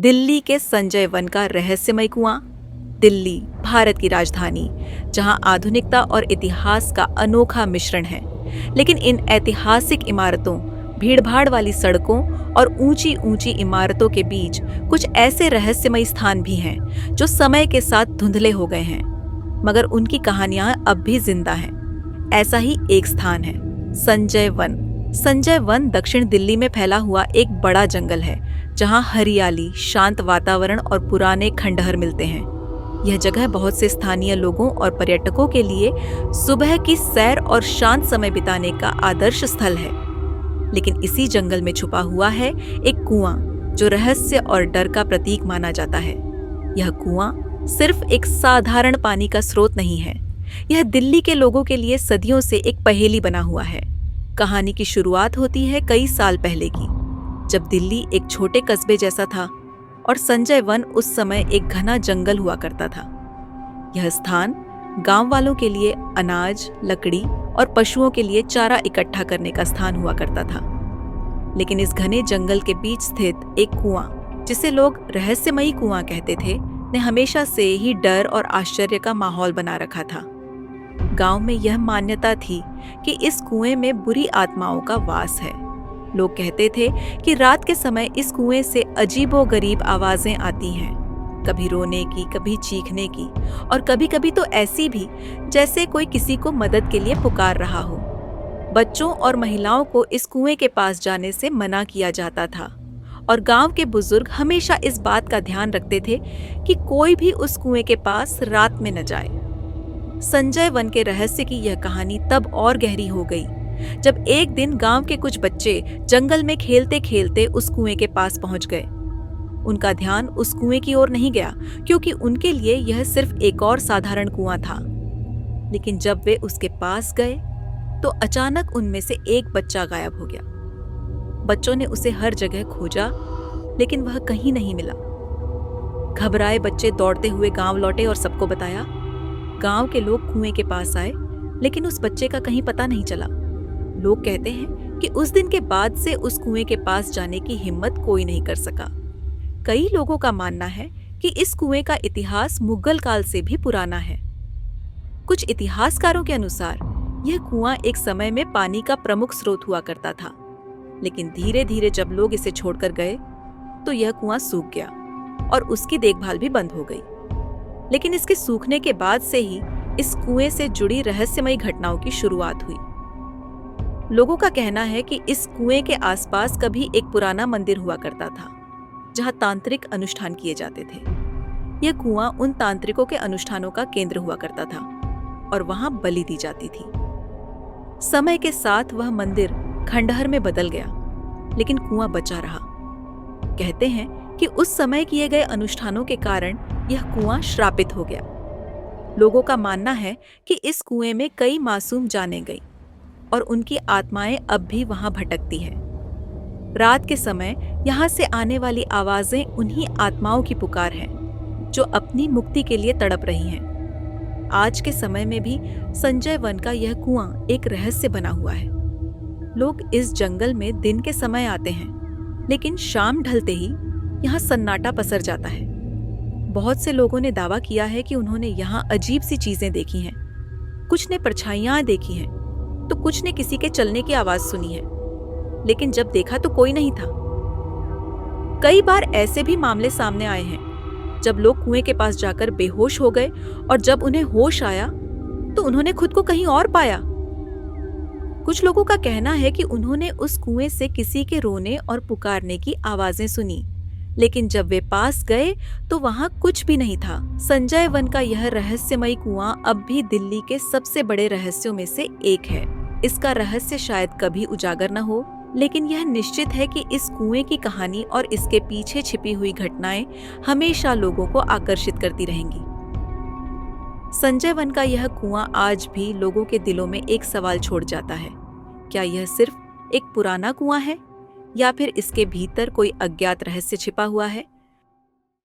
दिल्ली के संजय वन का रहस्यमय कुआं। दिल्ली भारत की राजधानी, जहां आधुनिकता और इतिहास का अनोखा मिश्रण है। लेकिन इन ऐतिहासिक इमारतों, भीड़भाड़ वाली सड़कों और ऊंची ऊंची इमारतों के बीच कुछ ऐसे रहस्यमय स्थान भी हैं जो समय के साथ धुंधले हो गए हैं, मगर उनकी कहानियां अब भी जिंदा हैं। ऐसा ही एक स्थान है संजय वन। संजय वन दक्षिण दिल्ली में फैला हुआ एक बड़ा जंगल है, जहां हरियाली, शांत वातावरण और पुराने खंडहर मिलते हैं। यह जगह बहुत से स्थानीय लोगों और पर्यटकों के लिए सुबह की सैर और शांत समय बिताने का आदर्श स्थल है। लेकिन इसी जंगल में छुपा हुआ है एक कुआं जो रहस्य और डर का प्रतीक माना जाता है। यह कुआं सिर्फ एक साधारण पानी का स्रोत नहीं है, यह दिल्ली के लोगों के लिए सदियों से एक पहेली बना हुआ है। कहानी की शुरुआत होती है कई साल पहले की, जब दिल्ली एक छोटे कस्बे जैसा था और संजय वन उस समय एक घना जंगल हुआ करता था। यह स्थान गांव वालों के लिए अनाज, लकड़ी और पशुओं के लिए चारा इकट्ठा करने का स्थान हुआ करता था। लेकिन इस घने जंगल के बीच स्थित एक कुआं, जिसे लोग रहस्यमयी कुआं कहते थे, ने हमेशा से ही डर और आश्चर्य का माहौल बना रखा था। गांव में यह मान्यता थी कि इस कुएं में बुरी आत्माओं का वास है। लोग कहते थे कि रात के समय इस कुएं से अजीबोगरीब आवाजें आती हैं, कभी रोने की, कभी चीखने की, और कभी-कभी तो ऐसी भी जैसे कोई किसी को मदद के लिए पुकार रहा हो। बच्चों और महिलाओं को इस कुएं के पास जाने से मना किया जाता था और गांव के बुजुर्ग हमेशा इस बात का ध्यान रखते थे कि कोई भी उस कुएं के पास रात में न जाए। संजय वन के रहस्य की यह कहानी तब और गहरी हो गई जब एक दिन गांव के कुछ बच्चे जंगल में खेलते खेलते उस कुएं के पास पहुंच गए। उनका ध्यान उस कुएं की ओर नहीं गया, क्योंकि उनके लिए यह सिर्फ एक और साधारण कुआं था। लेकिन जब वे उसके पास गए तो अचानक उनमें से एक बच्चा गायब हो गया। बच्चों ने उसे हर जगह खोजा, लेकिन वह कहीं नहीं मिला। घबराए बच्चे दौड़ते हुए गांव लौटे और सबको बताया। गांव के लोग कुएं के पास आए, लेकिन उस बच्चे का कहीं पता नहीं चला। लोग कहते हैं कि उस दिन के बाद से उस कुएं के पास जाने की हिम्मत कोई नहीं कर सका। कई लोगों का मानना है कि इस कुएं का इतिहास मुगल काल से भी पुराना है। कुछ इतिहासकारों के अनुसार यह कुआं एक समय में पानी का प्रमुख स्रोत हुआ करता था, लेकिन धीरे धीरे जब लोग इसे छोड़कर गए तो यह कुआं सूख गया और उसकी देखभाल भी बंद हो गई। लेकिन इसके सूखने के बाद से ही इस कुएं से जुड़ी रहस्यमयी घटनाओं की शुरुआत हुई। लोगों का कहना है कि इस कुएं के आसपास कभी एक पुराना मंदिर हुआ करता था, जहां तांत्रिक अनुष्ठान किए जाते थे। यह कुआं उन तांत्रिकों के अनुष्ठानों का केंद्र हुआ करता था और वहां बलि दी जाती थी। समय के साथ वह मंदिर खंडहर में बदल गया, लेकिन कुआं बचा रहा। कहते हैं कि उस समय किए गए अनुष्ठानों के कारण यह कुआं श्रापित हो गया। लोगों का मानना है कि इस कुएं में कई मासूम जानें गई और उनकी आत्माएं अब भी वहां भटकती हैं। रात के समय यहां से आने वाली आवाजें उन्हीं आत्माओं की पुकार है जो अपनी मुक्ति के लिए तड़प रही हैं। आज के समय में भी संजय वन का यह कुआं एक रहस्य बना हुआ है। लोग इस जंगल में दिन के समय आते हैं, लेकिन शाम ढलते ही यहाँ सन्नाटा पसर जाता है। बहुत से लोगों ने दावा किया है कि उन्होंने यहाँ अजीब सी चीजें देखी हैं। कुछ ने परछाइयां देखी हैं, तो कुछ ने किसी के चलने की आवाज सुनी है, लेकिन जब देखा तो कोई नहीं था। कई बार ऐसे भी मामले सामने आए हैं जब लोग कुएं के पास जाकर बेहोश हो गए और जब उन्हें होश आया तो उन्होंने खुद को कहीं और पाया। कुछ लोगों का कहना है कि उन्होंने उस कुएं से किसी के रोने और पुकारने की आवाजें सुनी, लेकिन जब वे पास गए तो वहां कुछ भी नहीं था। संजय वन का यह रहस्यमयी कुआं अब भी दिल्ली के सबसे बड़े रहस्यों में से एक है। इसका रहस्य शायद कभी उजागर न हो, लेकिन यह निश्चित है कि इस कुएं की कहानी और इसके पीछे छिपी हुई घटनाएं हमेशा लोगों को आकर्षित करती रहेंगी। संजय वन का यह कुआं आज भी लोगों के दिलों में एक सवाल छोड़ जाता है। क्या यह सिर्फ एक पुराना कुआं है, या फिर इसके भीतर कोई अज्ञात रहस्य छिपा हुआ है?